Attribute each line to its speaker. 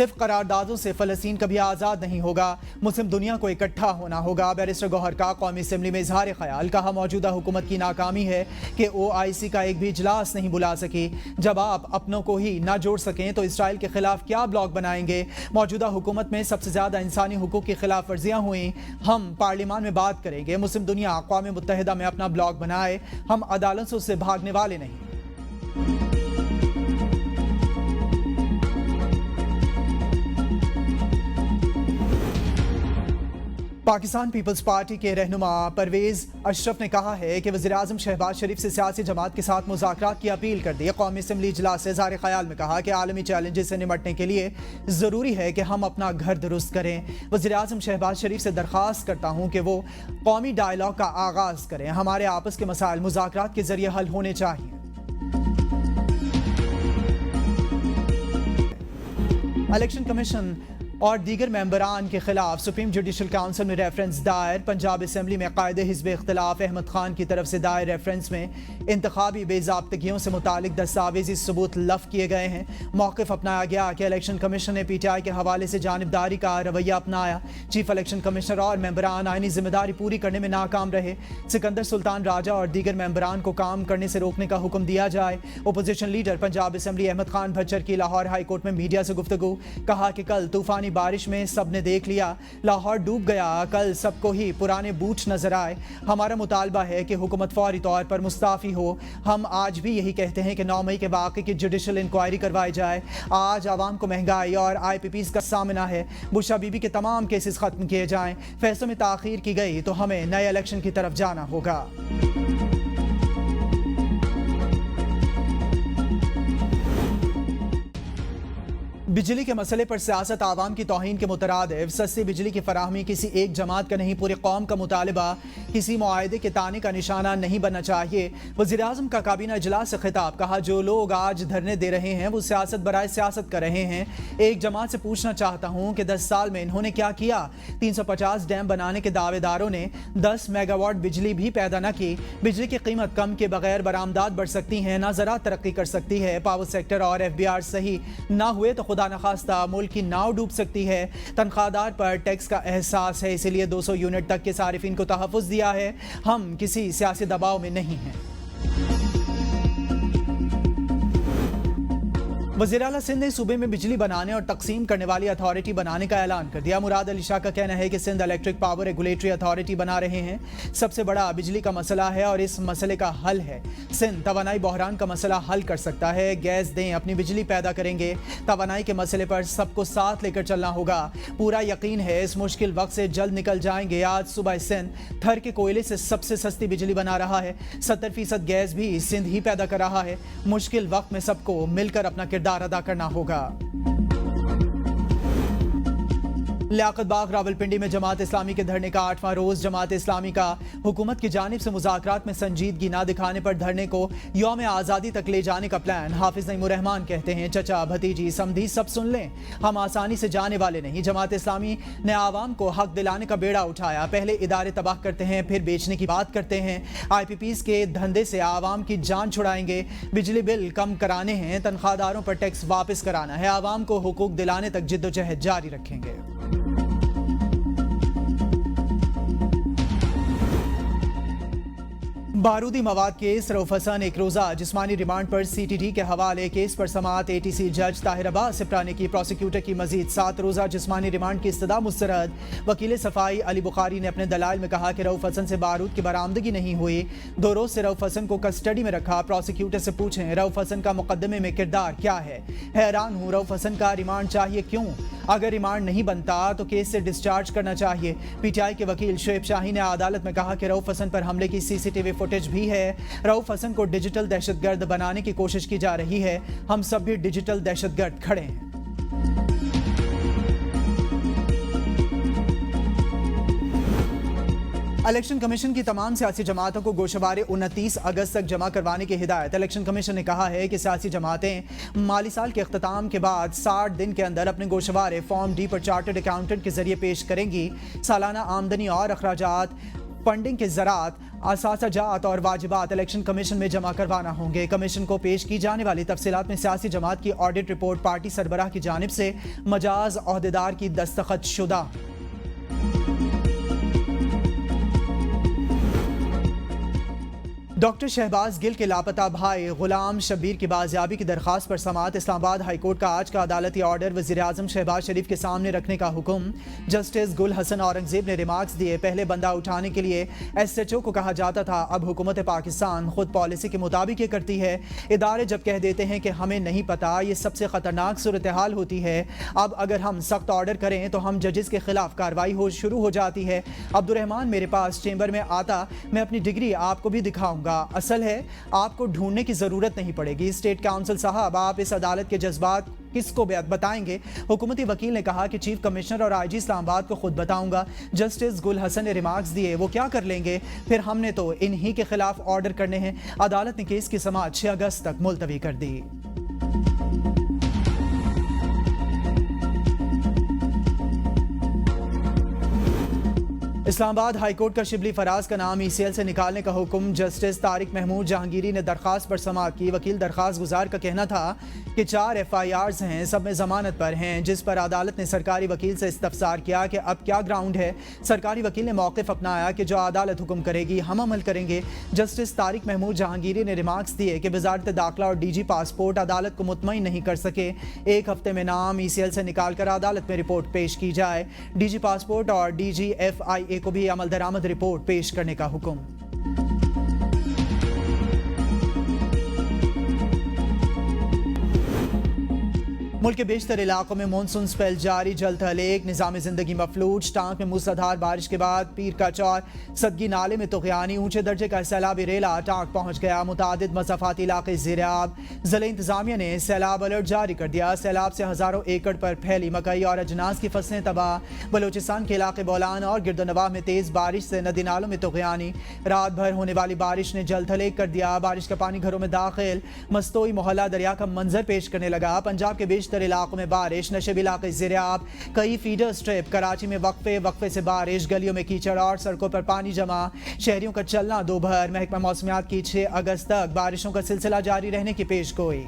Speaker 1: सिर्फ करारदादों से फ़लस्तीन कभी आज़ाद नहीं होगा, मुस्लिम दुनिया को इकट्ठा होना होगा। बैरिस्टर गौहर का कौमी असम्बली में इजहार ख्याल, कहा मौजूदा हुकूमत की नाकामी है कि OIC का एक भी इजलास नहीं बुला सकी। जब आप अपनों को ही ना जोड़ सकें तो इसराइल के खिलाफ क्या ब्लॉक बनाएंगे। मौजूदा हुकूमत में सबसे ज़्यादा इंसानी हुकूक की खिलाफ वर्जियाँ हुई। हम पार्लियामान में बात करेंगे। मुस्लिम दुनिया अक़वाम मुत्तहिदा में अपना ब्लॉक बनाए, हम अदालतों से भागने वाले नहीं। पाकिस्तान पीपल्स पार्टी के रहनुमा परवेज अशरफ ने कहा है कि वज़ीर-ए-आज़म शहबाज शरीफ से सियासी जमात के साथ मुज़ाकरात की अपील कर दी। कौमी असम्बली इजलास से इज़हार ख्याल में कहा कि आलमी चैलेंजेस से निपटने के लिए ज़रूरी है कि हम अपना घर दुरुस्त करें। वज़ीर-ए-आज़म शहबाज शरीफ से दरख्वास्त करता हूँ कि वो कौमी डायलॉग का आगाज़ करें। हमारे आपस के मसाइल मुज़ाकरात के ज़रिए हल होने चाहिए। इलेक्शन कमीशन और दीगर मेंबरान के खिलाफ सुप्रीम जुडिशल काउंसिल में रेफरेंस दायर। पंजाब असम्बली में कायदे हिज़्ब इख्तिलाफ अहमद खान की तरफ से दायर रेफरेंस में इंतखाबी बेज़ाब्तगियों से मुतालिक दस्तावेजी सबूत लफ किए गए हैं। मौक़िफ़ अपनाया गया कि इलेक्शन कमीशन ने PTI के हवाले से जानिबदारी का रवैया अपनाया। चीफ इलेक्शन कमिश्नर और मेंबरान आइनी जिम्मेदारी पूरी करने में नाकाम रहे। सिकंदर सुल्तान राजा और दीगर मेंबरान को काम करने से रोकने का हुक्म दिया जाए। Opposition leader Punjab assembly Ahmad Khan Bhachar की लाहौर हाई कोर्ट में मीडिया से गुफ्तगू, कहा कि कल तूफानी बारिश में सबने देख लिया, लाहौर डूब गया, कल सबको ही पुराने बूट नजर आए। हमारा मुतालबा है कि हुकूमत फौरी तौर पर मुस्ताफी हो। हम आज भी यही कहते हैं कि 9 मई के वाक़े की जुडिशल इंक्वायरी करवाई जाए। आज आवाम को महंगाई और IPPs का सामना है। बुशा बीबी के तमाम केसेस खत्म किए जाएं। फैसलों में ताखीर की गई तो हमें नए इलेक्शन की तरफ जाना होगा। बिजली के मसले पर सियासत आवाम की तौहीन के मुतरादिफ। सस्ती बिजली की फराहमी किसी एक जमात का नहीं, पूरी कौम का मुतालिबा, किसी मुआहदे के ताने का निशाना नहीं बनना चाहिए। वज़ीर-ए-आज़म का काबीना इजलास से खिताब, कहा जो लोग आज धरने दे रहे हैं वो सियासत बराए सियासत कर रहे हैं। एक जमात से पूछना चाहता हूँ कि 10 साल में इन्होंने क्या किया। 350 डैम बनाने के दावेदारों ने 10 मेगावाट बिजली भी पैदा न की। बिजली की कीमत कम के बगैर बरामदात बढ़ सकती हैं, ना ज़रा तरक्की कर सकती है। पावर सेक्टर और FBR सही ना हुए तो खुदा न खास्ता मुल्क की नाव डूब सकती है। तनख्वाहदार पर टैक्स का एहसास है, इसीलिए 200 यूनिट तक के सारिफिन को तहफ़्फ़ुज़ दिया है। हम किसी सियासी दबाव में नहीं हैं। वज़ीर आला सिंध ने सूबे में बिजली बनाने और तकसीम करने वाली अथॉरिटी बनाने का ऐलान कर दिया। मुराद अली शाह का कहना है कि Sindh electric power regulatory authority बना रहे हैं। सबसे बड़ा बिजली का मसला है और इस मसले का हल है। सिंध तवानाई बहरान का मसला हल कर सकता है। गैस दें, अपनी बिजली पैदा करेंगे। तवानाई के मसले पर सबको साथ लेकर चलना होगा। पूरा यकीन है इस मुश्किल वक्त से जल्द निकल जाएंगे। आज सुबह सिंध थर के कोयले से सबसे सस्ती बिजली बना रहा है। 70% गैस भी सिंध ही पैदा कर रहा है। मुश्किल वक्त में सबको मिलकर अपना किरदार अदा करना होगा। लियाकत बाग रावलपिंडी में जमात इस्लामी के धरने का 8वां रोज। जमात इस्लामी का हुकूमत की जानिब से मुज़ाकरात में संजीदगी ना दिखाने पर धरने को यौम आज़ादी तक ले जाने का प्लान। हाफिज नईमुर्रहमान कहते हैं चचा भतीजी समधी सब सुन लें, हम आसानी से जाने वाले नहीं। जमात इस्लामी ने आवाम को हक दिलाने का बेड़ा उठाया। पहले इदारे तबाह करते हैं, फिर बेचने की बात करते हैं। IPPs के धंधे से आवाम की जान छुड़ाएंगे। बिजली बिल कम कराने हैं, तनख्वाहदारों पर टैक्स वापस कराना है। आवाम को हुकूक दिलाने तक जिद्दोजहद जारी रखेंगे। बारूदी मवाद केस, रऊफ हसन एक रोज़ा जिस्मानी रिमांड पर CTD के हवाले। केस पर समाअत ATC जज ताहिर अब्बास सिप्रा ने की। प्रोसिक्यूटर की मजीद 7 रोज़ा जिस्मानी रिमांड की इस्तदा मुस्तरद। वकील सफाई अली बुखारी ने अपने दलाइल में कहा कि रऊफ हसन से बारूद की बरामदगी नहीं हुई। 2 रोज़ से रऊफ हसन को कस्टडी में रखा। प्रोसिक्यूटर से पूछें रऊफ हसन का मुकदमे में किरदार क्या है। हैरान हूँ, रऊफ हसन का रिमांड चाहिए क्यों? अगर रिमांड नहीं बनता तो केस से डिस्चार्ज करना चाहिए। PTI के वकील शुएब शाही ने अदालत में कहा कि रऊफ हसन पर हमले की CCTV फुटेज भी है। रऊफ हसन को डिजिटल दहशतगर्द बनाने की कोशिश की जा रही है। हम सब भी डिजिटल दहशतगर्द खड़े हैं। इलेक्शन कमीशन की तमाम सियासी जमातों को गोशवारे 29 अगस्त तक जमा करवाने की हिदायत। इलेक्शन कमीशन ने कहा है कि सियासी जमातें माली साल के अख्ताम के बाद 60 दिन के अंदर अपने गोशवारे फॉर्म D पर चार्टर्ड अकाउंटेंट के जरिए पेश करेंगी। सालाना आमदनी और अखराजात फंडिंग के ज़रात, असासाजात और वाजिबात इलेक्शन कमीशन में जमा करवाना होंगे। कमीशन को पेश की जाने वाली तफसीलात में सियासी जमात की ऑडिट रिपोर्ट, पार्टी सरबराह की जानिब से मजाज ओहदेदार की दस्तखत शुदा। डॉक्टर शहबाज गिल के लापता भाई गुलाम शब्बीर की बाजियाबी की दरख्वास्त पर समाअत। इस्लामाबाद हाई कोर्ट का आज का अदालती ऑर्डर वज़ीर-ए-आज़म शहबाज शरीफ के सामने रखने का हुक्म। जस्टिस गुल हसन औरंगजेब ने रिमार्क्स दिए, पहले बंदा उठाने के लिए SHO को कहा जाता था, अब हुकूमत पाकिस्तान खुद पॉलिसी के मुताबिक ये करती है। इदारे जब कह देते हैं कि हमें नहीं पता, ये सबसे ख़तरनाक सूरत हाल होती है। अब अगर हम सख्त ऑर्डर करें तो हम जजेस के खिलाफ कार्रवाई शुरू हो जाती है। अब्दुर्रहमान मेरे पास चेंबर में आता, मैं अपनी डिग्री आपको भी दिखाऊंगा। असल है आपको ढूंढने की जरूरत नहीं पड़ेगी। स्टेट काउंसिल साहब, आप इस अदालत के जज्बात किसको बताएंगे? हुकूमती वकील ने कहा कि चीफ कमिश्नर और IG इस्लामाबाद को खुद बताऊंगा। जस्टिस गुल हसन ने रिमार्क्स दिए, वो क्या कर लेंगे, फिर हमने तो इन्हीं के खिलाफ ऑर्डर करने हैं। अदालत ने केस की समाअत 6 अगस्त तक मुलतवी कर दी। इस्लामाबाद हाई कोर्ट का शिबली फराज का नाम ECL से निकालने का हुक्म। जस्टिस तारिक महमूद जहांगीरी ने दरख्वास्त पर समाअत की। वकील दरख्वास्त गुजार का कहना था कि 4 FIRs हैं, सब में जमानत पर हैं, जिस पर अदालत ने सरकारी वकील से इस्तफसार किया कि अब क्या ग्राउंड है। सरकारी वकील ने मौक़िफ़ अपनाया कि जो अदालत हुक्म करेगी हम अमल करेंगे। जस्टिस तारिक महमूद जहांगीरी ने रिमार्क्स दिए कि वज़ारत दाखिला और DG पासपोर्ट अदालत को मुतमईन नहीं कर सके। 1 हफ्ते में नाम ECL से निकाल कर अदालत में रिपोर्ट पेश की जाए। DG पासपोर्ट और DG FIA को भी अमल दरामद रिपोर्ट पेश करने का हुक्म। मुल्क के बेशतर इलाकों में मानसून स्पेल जारी, जल्द हलेक, निज़ाम ज़िंदगी मफलूज। टांक में मूसलाधार बारिश के बाद पीर का चौर सदगी नाले में तुग़यानी, ऊंचे दर्जे का सैलाबी रेला टांक पहुंच गया। मुतादिद मज़ाफ़ाती इलाके ज़ेर-ए-आब। ज़िला इंतज़ामिया ने सैलाब अलर्ट जारी कर दिया। सैलाब से हज़ारों एकड़ पर फैली मकई और अजनास की फसलें तबाह। बलोचिस्तान के इलाके बोलान और गिरदनवाह में तेज़ बारिश से नदी नालों में तुग़यानी। रात भर होने वाली बारिश ने जल्द हलेक कर दिया। बारिश का पानी घरों में दाखिल, मस्तोई मोहल्ला दरिया का मंजर पेश करने लगा। पंजाब के बेशतर इलाकों में बारिश, नशेब इलाके ज़ेर-ए-आब, कई फीडर स्ट्रिप। कराची में वक्फे से बारिश, गलियों में कीचड़ और सड़कों पर पानी जमा। शहरियों का चलना दोभर। महकमा मौसमियात की 6 अगस्त तक बारिशों का सिलसिला जारी रहने की पेशगोई।